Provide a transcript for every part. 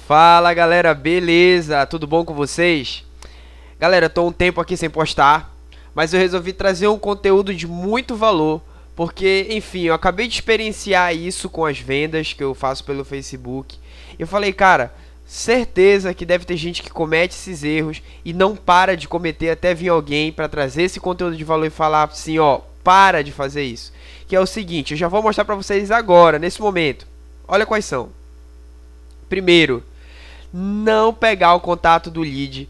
Fala galera, beleza? Tudo bom com vocês? Galera, eu tô um tempo aqui sem postar, mas eu resolvi trazer um conteúdo de muito valor, porque, enfim, eu acabei de experienciar isso com as vendas que eu faço pelo Facebook. Eu falei, cara, certeza que deve ter gente que comete esses erros e não para de cometer até vir alguém para trazer esse conteúdo de valor e falar assim, ó, para de fazer isso. Que é o seguinte, eu já vou mostrar para vocês agora, nesse momento. Olha quais são. Primeiro, não pegar o contato do lead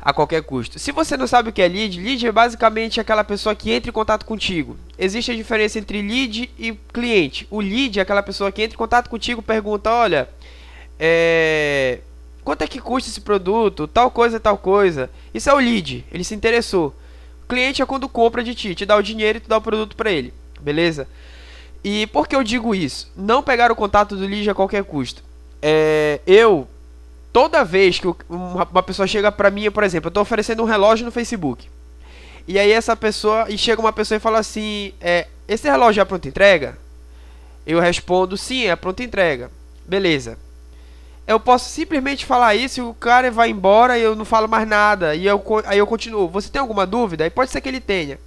a qualquer custo. Se você não sabe o que é lead, lead é basicamente aquela pessoa que entra em contato contigo. Existe a diferença entre lead e cliente. O lead é aquela pessoa que entra em contato contigo, pergunta, olha, quanto é que custa esse produto, tal coisa, tal coisa. Isso é o lead, ele se interessou. O cliente é quando compra de ti, te dá o dinheiro e tu dá o produto para ele, beleza? E por que eu digo isso? Não pegar o contato do lead a qualquer custo. Toda vez que uma pessoa chega pra mim, por exemplo, eu tô oferecendo um relógio no Facebook. E aí chega uma pessoa e fala assim, esse relógio é a pronta entrega? Eu respondo, sim, é a pronta entrega. Beleza. Eu posso simplesmente falar isso e o cara vai embora e eu não falo mais nada. Aí eu continuo, você tem alguma dúvida? Aí pode ser que ele tenha.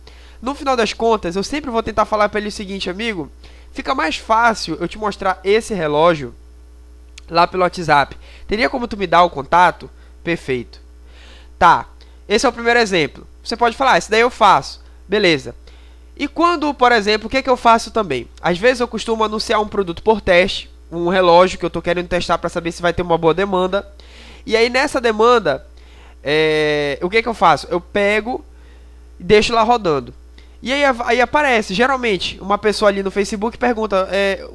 No final das contas, eu sempre vou tentar falar pra ele o seguinte, amigo, fica mais fácil eu te mostrar esse relógio lá pelo WhatsApp. Teria como tu me dar o contato? Perfeito. Tá, esse é o primeiro exemplo. Você pode falar, esse daí eu faço. Beleza. E quando, por exemplo, o que eu faço também? Às vezes eu costumo anunciar um produto por teste, um relógio que eu estou querendo testar para saber se vai ter uma boa demanda. E aí nessa demanda, o que eu faço? Eu pego e deixo lá rodando. E aí aparece, geralmente, uma pessoa ali no Facebook pergunta,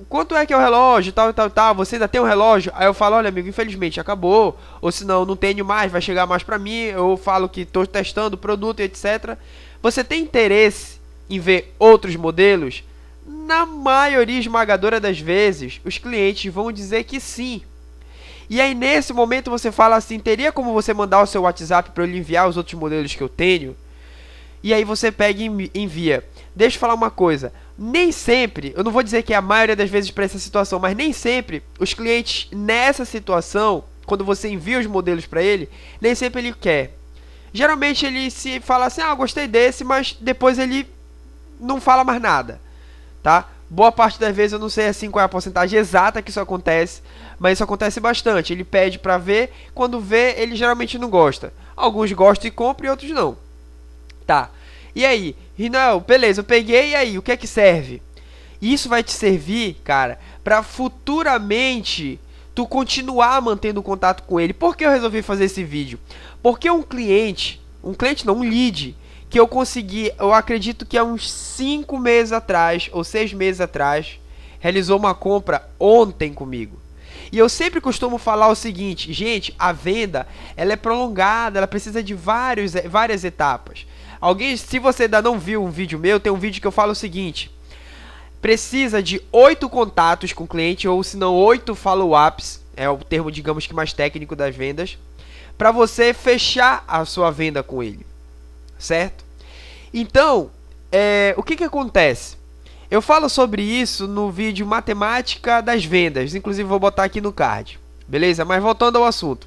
quanto é que é o relógio, tal, tal, tal, você ainda tem um relógio? Aí eu falo, olha amigo, infelizmente acabou, ou se não tenho mais, vai chegar mais pra mim, eu falo que estou testando o produto, etc. Você tem interesse em ver outros modelos? Na maioria esmagadora das vezes, os clientes vão dizer que sim. E aí nesse momento você fala assim, teria como você mandar o seu WhatsApp para eu lhe enviar os outros modelos que eu tenho? E aí você pega e envia. Deixa eu falar uma coisa. Nem sempre, eu não vou dizer que é a maioria das vezes para essa situação, mas nem sempre os clientes nessa situação, quando você envia os modelos para ele, nem sempre ele quer. Geralmente ele se fala assim, gostei desse, mas depois ele não fala mais nada, tá? Boa parte das vezes eu não sei assim qual é a porcentagem exata que isso acontece, mas isso acontece bastante. Ele pede para ver, quando vê, ele geralmente não gosta. Alguns gostam e compram e outros não. Tá, e aí, Rinal, beleza, eu peguei, e aí, o que é que serve? Isso vai te servir, cara, pra futuramente tu continuar mantendo contato com ele. Por que eu resolvi fazer esse vídeo? Porque um lead, que eu consegui, eu acredito que há uns 5 meses atrás, ou 6 meses atrás, realizou uma compra ontem comigo. E eu sempre costumo falar o seguinte, gente, a venda, ela é prolongada, ela precisa de várias etapas. Se você ainda não viu um vídeo meu, tem um vídeo que eu falo o seguinte, precisa de 8 contatos com o cliente, ou se não 8 follow-ups, é o termo, digamos que mais técnico das vendas, para você fechar a sua venda com ele, certo? Então, o que acontece? Eu falo sobre isso no vídeo Matemática das Vendas, inclusive vou botar aqui no card, beleza? Mas voltando ao assunto.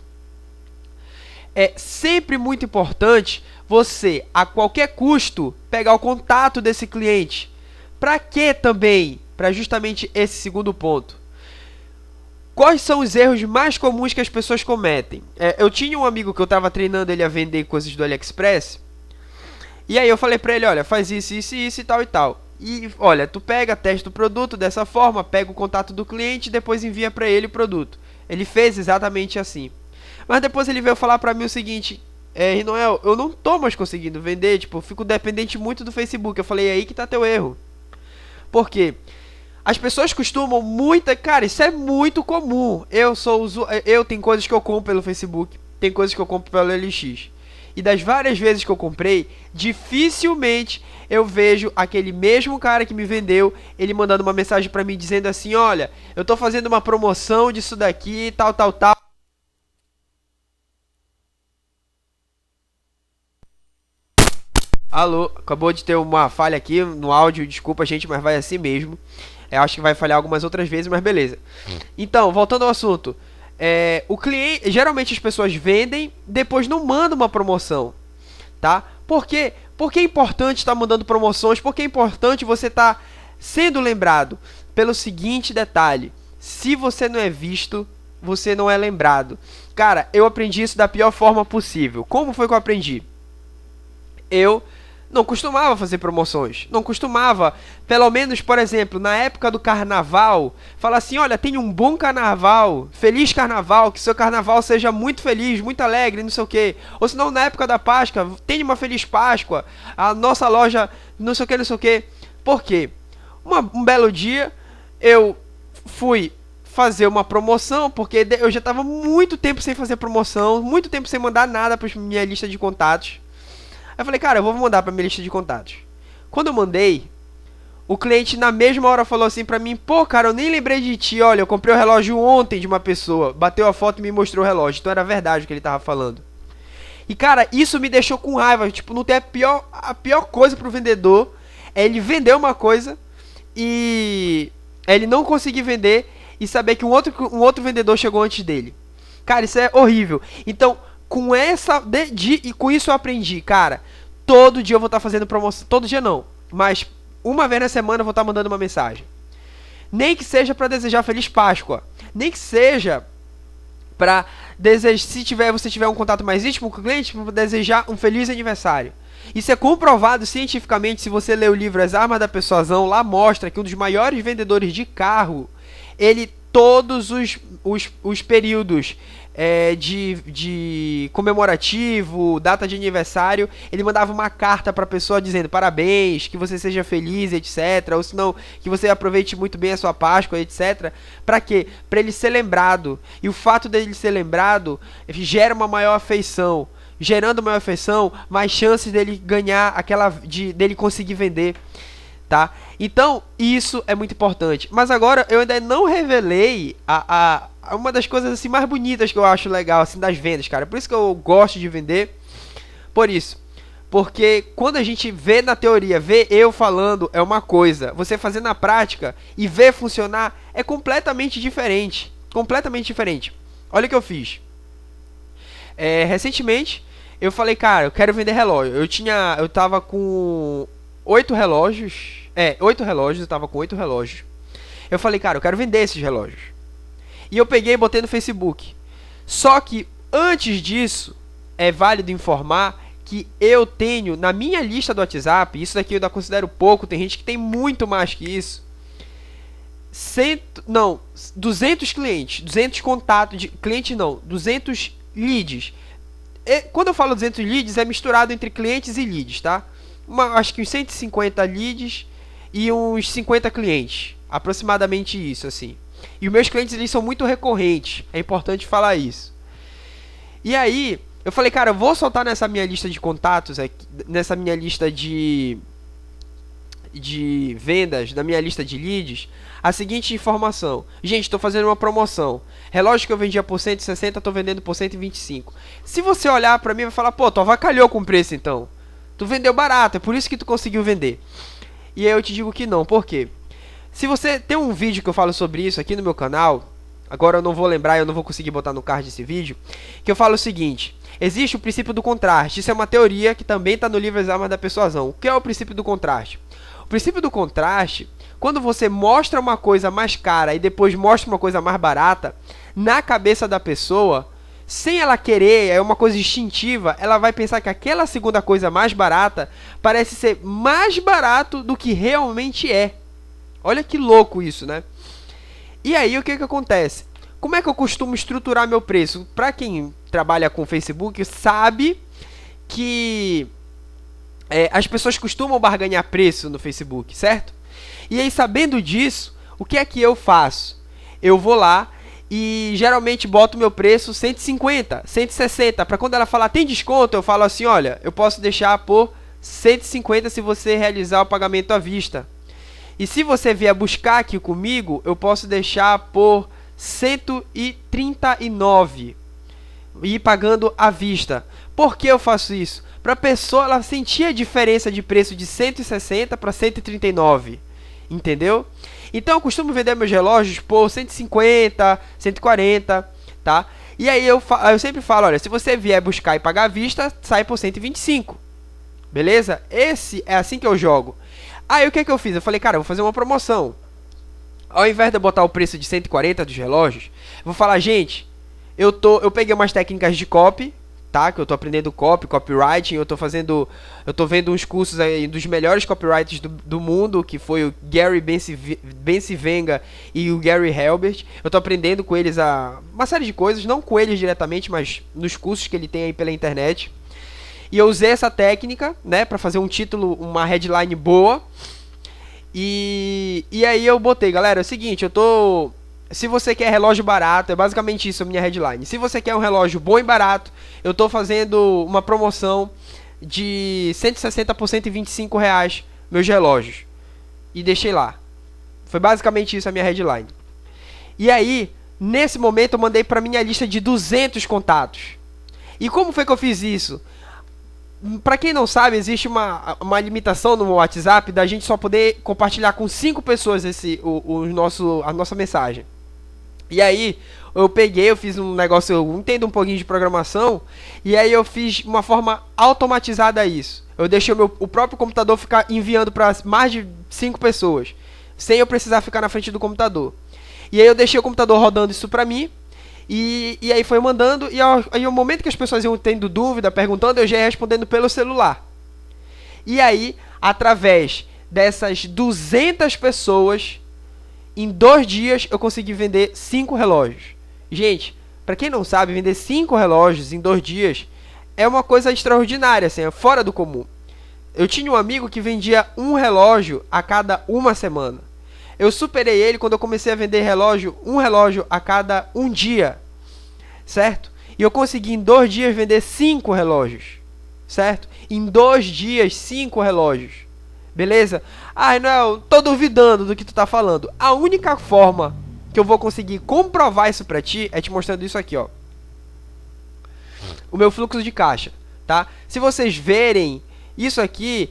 É sempre muito importante você, a qualquer custo, pegar o contato desse cliente. Para que também? Para justamente esse segundo ponto. Quais são os erros mais comuns que as pessoas cometem? Eu tinha um amigo que eu estava treinando ele a vender coisas do AliExpress. E aí eu falei para ele, olha, faz isso, isso, isso e tal e tal. E olha, tu testa o produto dessa forma, pega o contato do cliente e depois envia para ele o produto. Ele fez exatamente assim. Mas depois ele veio falar pra mim o seguinte, Rinoel, eu não tô mais conseguindo vender, eu fico dependente muito do Facebook. Eu falei, aí que tá teu erro. Por quê? As pessoas costumam cara, isso é muito comum. Eu tenho coisas que eu compro pelo Facebook, tem coisas que eu compro pelo LX. E das várias vezes que eu comprei, dificilmente eu vejo aquele mesmo cara que me vendeu, ele mandando uma mensagem pra mim dizendo assim, olha, eu tô fazendo uma promoção disso daqui, tal, tal, tal. Alô, acabou de ter uma falha aqui no áudio, desculpa gente, mas vai assim mesmo. Eu acho que vai falhar algumas outras vezes, mas beleza. Então, voltando ao assunto. O cliente, geralmente as pessoas vendem, depois não mandam uma promoção, tá? Por quê? Porque é importante estar mandando promoções, porque é importante você estar sendo lembrado pelo seguinte detalhe: se você não é visto, você não é lembrado. Cara, eu aprendi isso da pior forma possível. Como foi que eu aprendi? Eu não costumava fazer promoções, não costumava, pelo menos, por exemplo, na época do carnaval, falar assim: olha, tenha um bom carnaval, feliz carnaval, que seu carnaval seja muito feliz, muito alegre, não sei o quê. Ou senão, na época da Páscoa, tenha uma feliz Páscoa, a nossa loja, não sei o que, não sei o quê. Por quê? Um belo dia, eu fui fazer uma promoção, porque eu já estava muito tempo sem fazer promoção, muito tempo sem mandar nada para minha lista de contatos. Aí eu falei, cara, eu vou mandar pra minha lista de contatos. Quando eu mandei, o cliente na mesma hora falou assim pra mim: pô, cara, eu nem lembrei de ti, olha, eu comprei o relógio ontem de uma pessoa. Bateu a foto e me mostrou o relógio. Então era verdade o que ele tava falando. E cara, isso me deixou com raiva. Tipo, não tem a pior coisa pro vendedor é ele vender uma coisa e ele não conseguir vender e saber que um outro vendedor chegou antes dele. Cara, isso é horrível. Então, com com isso eu aprendi, cara. Todo dia eu vou estar fazendo promoção. Todo dia não, mas uma vez na semana eu vou estar mandando uma mensagem. Nem que seja para desejar Feliz Páscoa. Nem que seja para desejar, se você tiver um contato mais íntimo com o cliente, para desejar um feliz aniversário. Isso é comprovado cientificamente. Se você ler o livro As Armas da Persuasão, lá mostra que um dos maiores vendedores de carro, ele todos os períodos de comemorativo, data de aniversário, ele mandava uma carta para a pessoa dizendo parabéns, que você seja feliz, etc. Ou senão, que você aproveite muito bem a sua Páscoa, etc. Para quê? Para ele ser lembrado. E o fato dele ser lembrado gera uma maior afeição. Gerando maior afeição, mais chances dele ganhar dele conseguir vender. Tá? Então, isso é muito importante. Mas agora, eu ainda não revelei uma das coisas assim mais bonitas que eu acho legal assim das vendas, cara. Por isso que eu gosto de vender. Por isso. Porque quando a gente vê na teoria, vê eu falando é uma coisa. Você fazer na prática e ver funcionar é completamente diferente. Completamente diferente. Olha o que eu fiz. Recentemente, eu falei, cara, eu quero vender relógio. Eu tava com 8 relógios. 8 relógios, eu tava com 8 relógios. Eu falei, cara, eu quero vender esses relógios. E eu peguei e botei no Facebook. Só que, antes disso, é válido informar que eu tenho, na minha lista do WhatsApp, isso daqui eu ainda considero pouco, tem gente que tem muito mais que isso, 200 clientes, 200 contatos, cliente não, 200 leads. Quando eu falo 200 leads, é misturado entre clientes e leads, tá? Acho que uns 150 leads e uns 50 clientes. Aproximadamente isso, assim. E os meus clientes, eles são muito recorrentes. É importante falar isso. E aí, eu falei, cara, eu vou soltar nessa minha lista de contatos, nessa minha lista de vendas, na minha lista de leads, a seguinte informação. Gente, estou fazendo uma promoção. Relógio que eu vendia por 160, estou vendendo por 125. Se você olhar para mim, vai falar, pô, tu avacalhou com o preço então. Tu vendeu barato, é por isso que tu conseguiu vender. E aí eu te digo que não, por quê? Se você tem um vídeo que eu falo sobre isso aqui no meu canal, agora eu não vou lembrar, eu não vou conseguir botar no card esse vídeo, que eu falo o seguinte: existe o princípio do contraste. Isso é uma teoria que também está no livro As Armas da Persuasão. O que é o princípio do contraste? O princípio do contraste, quando você mostra uma coisa mais cara e depois mostra uma coisa mais barata, na cabeça da pessoa, sem ela querer, é uma coisa instintiva, ela vai pensar que aquela segunda coisa mais barata parece ser mais barato do que realmente é. Olha que louco isso, né? E aí, o que acontece? Como é que eu costumo estruturar meu preço? Para quem trabalha com Facebook, sabe que as pessoas costumam barganhar preço no Facebook, certo? E aí, sabendo disso, o que é que eu faço? Eu vou lá e geralmente boto meu preço 150, 160. Para quando ela falar tem desconto, eu falo assim, olha, eu posso deixar por 150 se você realizar o pagamento à vista. E se você vier buscar aqui comigo, eu posso deixar por 139 e ir pagando à vista. Por que eu faço isso? Para a pessoa ela sentir a diferença de preço de 160 para 139. Entendeu? Então eu costumo vender meus relógios por 150, 140. tá? E aí eu sempre falo, olha, se você vier buscar e pagar à vista, sai por 125. Beleza? Esse é assim que eu jogo. Aí o que que eu fiz? Eu falei, cara, eu vou fazer uma promoção. Ao invés de eu botar o preço de 140 dos relógios, eu vou falar, gente, eu peguei umas técnicas de copy, tá? Que eu tô aprendendo copywriting, eu tô vendo uns cursos aí dos melhores copywriters do mundo, que foi o Gary Bencivenga e o Gary Halbert. Eu tô aprendendo com eles uma série de coisas, não com eles diretamente, mas nos cursos que ele tem aí pela internet. E eu usei essa técnica, né, pra fazer um título, uma headline boa. E aí eu botei, galera, é o seguinte, se você quer relógio barato, é basicamente isso a minha headline. Se você quer um relógio bom e barato, eu tô fazendo uma promoção de 160 por 125 reais meus relógios. E deixei lá. Foi basicamente isso a minha headline. E aí, nesse momento eu mandei pra minha lista de 200 contatos. E como foi que eu fiz isso? Pra quem não sabe, existe uma limitação no WhatsApp da gente só poder compartilhar com 5 pessoas a nossa mensagem. E aí, eu fiz um negócio, eu entendo um pouquinho de programação, e aí eu fiz uma forma automatizada isso. Eu deixei o próprio computador ficar enviando para mais de 5 pessoas, sem eu precisar ficar na frente do computador. E aí eu deixei o computador rodando isso pra mim, e aí foi mandando, e aí o momento que as pessoas iam tendo dúvida, perguntando, eu já ia respondendo pelo celular. E aí, através dessas 200 pessoas, em 2 dias eu consegui vender 5 relógios. Gente, pra quem não sabe, vender 5 relógios em 2 dias é uma coisa extraordinária, assim, é fora do comum. Eu tinha um amigo que vendia um relógio a cada uma semana. Eu superei ele quando eu comecei a vender um relógio a cada um dia, certo? E eu consegui em 2 dias vender 5 relógios, certo? Em 2 dias, 5 relógios, beleza? Ah, não, tô duvidando do que tu tá falando. A única forma que eu vou conseguir comprovar isso pra ti é te mostrando isso aqui, ó. O meu fluxo de caixa, tá? Se vocês verem, isso aqui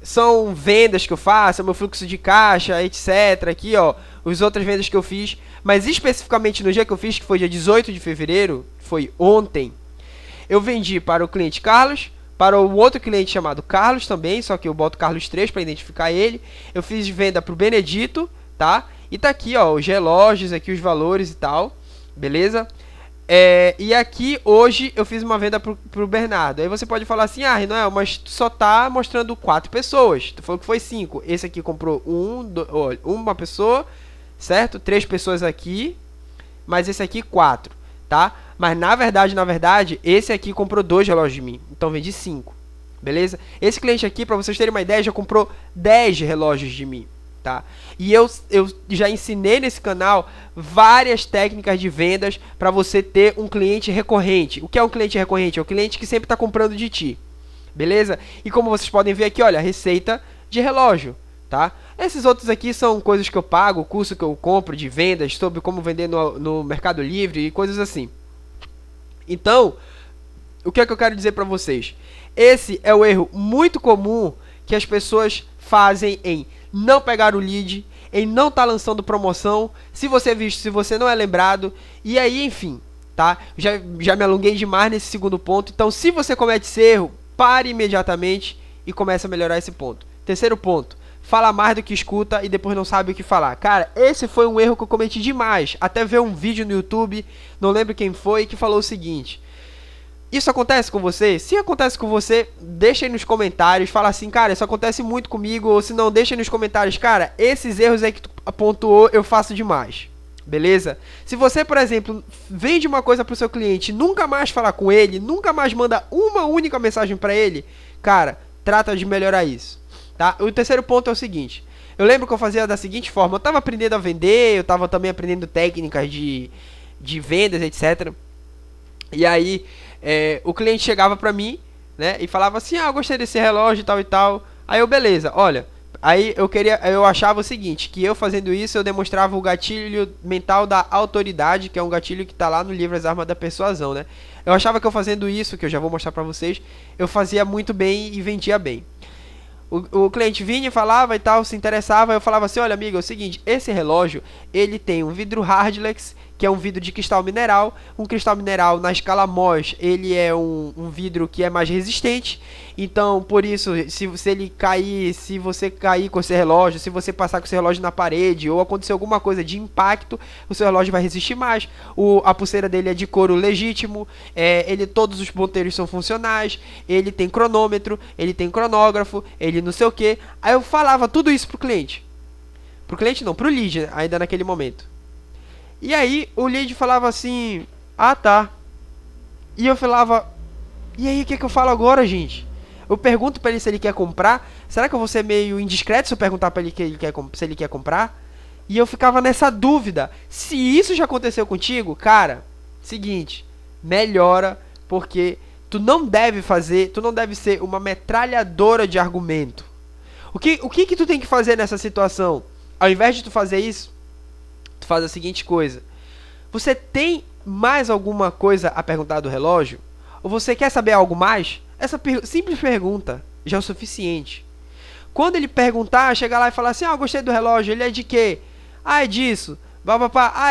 são vendas que eu faço, é o meu fluxo de caixa, etc. Aqui, ó, as outras vendas que eu fiz. Mas especificamente no dia que eu fiz, que foi dia 18 de fevereiro, foi ontem, eu vendi para o cliente Carlos, para o outro cliente chamado Carlos também, só que eu boto Carlos 3 para identificar ele. Eu fiz venda para o Benedito, tá? E tá aqui, ó, os relógios, aqui os valores e tal, beleza? E aqui, hoje, eu fiz uma venda pro Bernardo. Aí você pode falar assim, ah, Rinoel, mas tu só tá mostrando 4 pessoas. Tu falou que foi 5. Esse aqui comprou uma pessoa, certo? 3 pessoas aqui, mas esse aqui 4, tá? Mas na verdade, esse aqui comprou 2 relógios de mim. Então vendi 5, beleza? Esse cliente aqui, pra vocês terem uma ideia, já comprou 10 relógios de mim. Tá? E eu já ensinei nesse canal várias técnicas de vendas para você ter um cliente recorrente. O que é um cliente recorrente? É o cliente que sempre está comprando de ti, beleza? E como vocês podem ver aqui, olha, receita de relógio, tá? Esses outros aqui são coisas que eu pago, curso que eu compro de vendas, sobre como vender no Mercado Livre e coisas assim. Então, o que é que eu quero dizer para vocês? Esse é o erro muito comum que as pessoas fazem em não pegar o lead, em não estar lançando promoção, se você é visto, se você não é lembrado, e aí, enfim, tá? Já me alonguei demais nesse segundo ponto, então se você comete esse erro, pare imediatamente e comece a melhorar esse ponto. Terceiro ponto, fala mais do que escuta e depois não sabe o que falar. Cara, esse foi um erro que eu cometi demais, até ver um vídeo no YouTube, não lembro quem foi, que falou o seguinte: isso acontece com você? Se acontece com você, deixa aí nos comentários, fala assim, cara, isso acontece muito comigo, ou se não, deixa aí nos comentários, cara, esses erros aí que tu pontuou, eu faço demais, beleza? Se você, por exemplo, vende uma coisa pro seu cliente, nunca mais fala com ele, nunca mais manda uma única mensagem pra ele, cara, trata de melhorar isso, tá? O terceiro ponto é o seguinte, eu lembro que eu fazia da seguinte forma, eu tava aprendendo a vender, eu tava também aprendendo técnicas de vendas, etc. E aí, o cliente chegava pra mim, né, e falava assim, eu gostei desse relógio e tal e tal. Aí eu, beleza, olha, aí eu achava o seguinte, que eu fazendo isso, eu demonstrava o gatilho mental da autoridade, que é um gatilho que tá lá no livro As Armas da Persuasão, né. Eu achava que eu fazendo isso, que eu já vou mostrar pra vocês, eu fazia muito bem e vendia bem. O cliente vinha e falava e tal, se interessava, eu falava assim, olha amigo, é o seguinte, esse relógio, ele tem um vidro Hardlex, que é um vidro de cristal mineral. Um cristal mineral na escala Mohs, ele é um vidro que é mais resistente. Então, por isso, se ele cair, se você cair com o seu relógio, se você passar com o seu relógio na parede, ou acontecer alguma coisa de impacto, o seu relógio vai resistir mais. A pulseira dele é de couro legítimo, todos os ponteiros são funcionais, ele tem cronômetro, ele tem cronógrafo, ele não sei o que. Aí eu falava tudo isso pro cliente. Pro cliente não, pro lead, ainda naquele momento. E aí o lead falava assim, ah tá. E eu falava, e aí o que eu falo agora, gente? Eu pergunto pra ele se ele quer comprar. Será que eu vou ser meio indiscreto se eu perguntar pra ele, se ele quer comprar? E eu ficava nessa dúvida. Se isso já aconteceu contigo, cara, seguinte, melhora, porque tu não deve ser uma metralhadora de argumento. O que tu tem que fazer nessa situação? Ao invés de tu fazer isso, tu faz a seguinte coisa. Você tem mais alguma coisa a perguntar do relógio? Ou você quer saber algo mais? Essa simples pergunta já é o suficiente. Quando ele perguntar, chegar lá e falar assim, gostei do relógio, ele é de quê? É disso.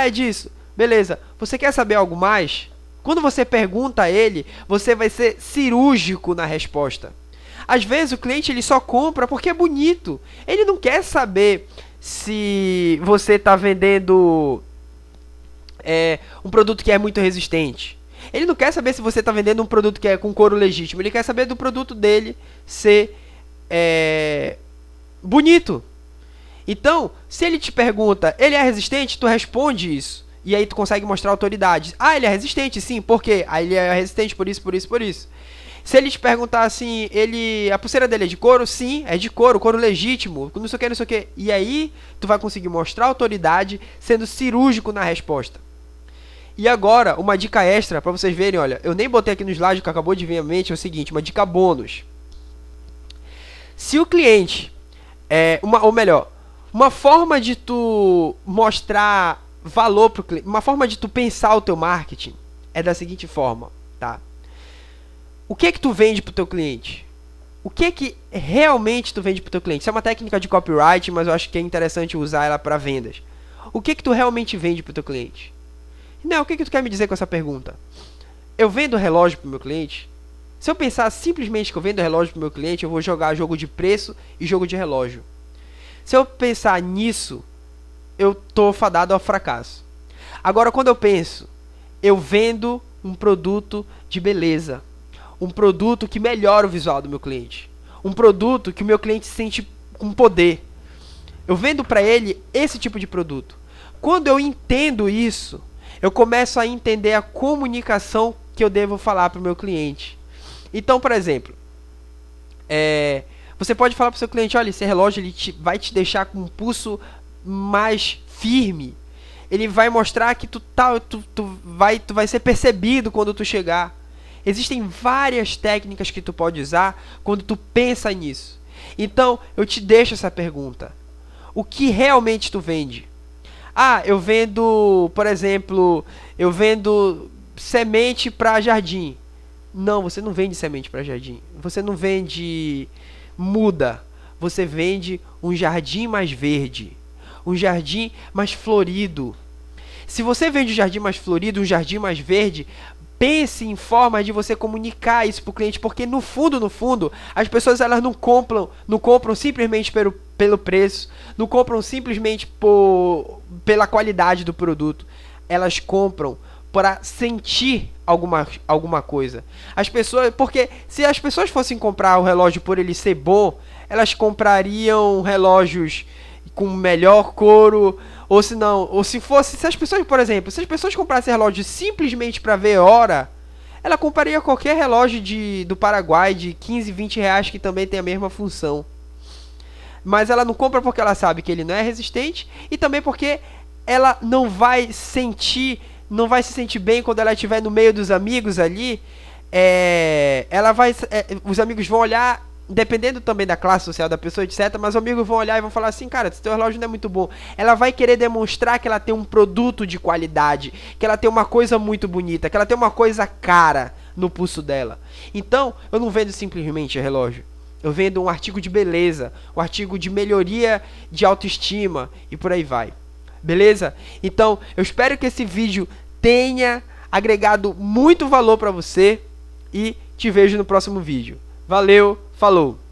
É disso. Beleza. Você quer saber algo mais? Quando você pergunta a ele, você vai ser cirúrgico na resposta. Às vezes o cliente ele só compra porque é bonito. Ele não quer saber se você está vendendo um produto que é muito resistente. Ele não quer saber se você está vendendo um produto que é com couro legítimo. Ele quer saber do produto dele ser bonito. Então, se ele te pergunta, ele é resistente? Tu responde isso. E aí tu consegue mostrar autoridade. Ele é resistente, sim. Por quê? Ele é resistente por isso, por isso, por isso. Se ele te perguntar assim, a pulseira dele é de couro? Sim, é de couro, couro legítimo, não sei o que, não sei o que. E aí, tu vai conseguir mostrar autoridade sendo cirúrgico na resposta. E agora, uma dica extra pra vocês verem, olha, eu nem botei aqui no slide que acabou de vir à mente, é o seguinte, uma dica bônus. Se o cliente, uma forma de tu mostrar valor pro cliente, uma forma de tu pensar o teu marketing é da seguinte forma, tá? O que tu vende pro teu cliente? O que realmente tu vende pro teu cliente? Isso é uma técnica de copyright, mas eu acho que é interessante usar ela para vendas. O que tu realmente vende pro teu cliente? Não, o que tu quer me dizer com essa pergunta? Eu vendo relógio pro meu cliente? Se eu pensar simplesmente que eu vendo relógio pro meu cliente, eu vou jogar jogo de preço e jogo de relógio. Se eu pensar nisso, eu tô fadado ao fracasso. Agora, quando eu penso, eu vendo um produto de beleza, um produto que melhora o visual do meu cliente, um produto que o meu cliente sente com poder, eu vendo para ele esse tipo de produto. Quando eu entendo isso, eu começo a entender a comunicação que eu devo falar para o meu cliente. Então, por exemplo, você pode falar para o seu cliente, olha, esse relógio vai te deixar com um pulso mais firme. Ele vai mostrar que tu vai ser percebido quando tu chegar. Existem várias técnicas que tu pode usar quando tu pensa nisso. Então, eu te deixo essa pergunta. O que realmente tu vende? Eu vendo, por exemplo, eu vendo semente para jardim. Não, você não vende semente para jardim. Você não vende muda. Você vende um jardim mais verde. Um jardim mais florido. Se você vende um jardim mais florido, um jardim mais verde, pense em formas de você comunicar isso para o cliente, porque no fundo, as pessoas elas não compram simplesmente pelo preço, não compram simplesmente pela qualidade do produto. Elas compram para sentir alguma coisa. Porque se as pessoas fossem comprar o relógio por ele ser bom, elas comprariam relógios com melhor couro, se as pessoas, por exemplo, se as pessoas comprassem relógio simplesmente para ver hora, ela compraria qualquer relógio do Paraguai de 15, 20 reais que também tem a mesma função. Mas ela não compra porque ela sabe que ele não é resistente e também porque ela não vai se sentir bem quando ela estiver no meio dos amigos ali. Os amigos vão olhar, dependendo também da classe social da pessoa, etc. Mas os amigos vão olhar e vão falar assim, cara, esse teu relógio não é muito bom. Ela vai querer demonstrar que ela tem um produto de qualidade, que ela tem uma coisa muito bonita, que ela tem uma coisa cara no pulso dela. Então, eu não vendo simplesmente relógio. Eu vendo um artigo de beleza, um artigo de melhoria de autoestima e por aí vai. Beleza? Então, eu espero que esse vídeo tenha agregado muito valor para você e te vejo no próximo vídeo. Valeu, falou!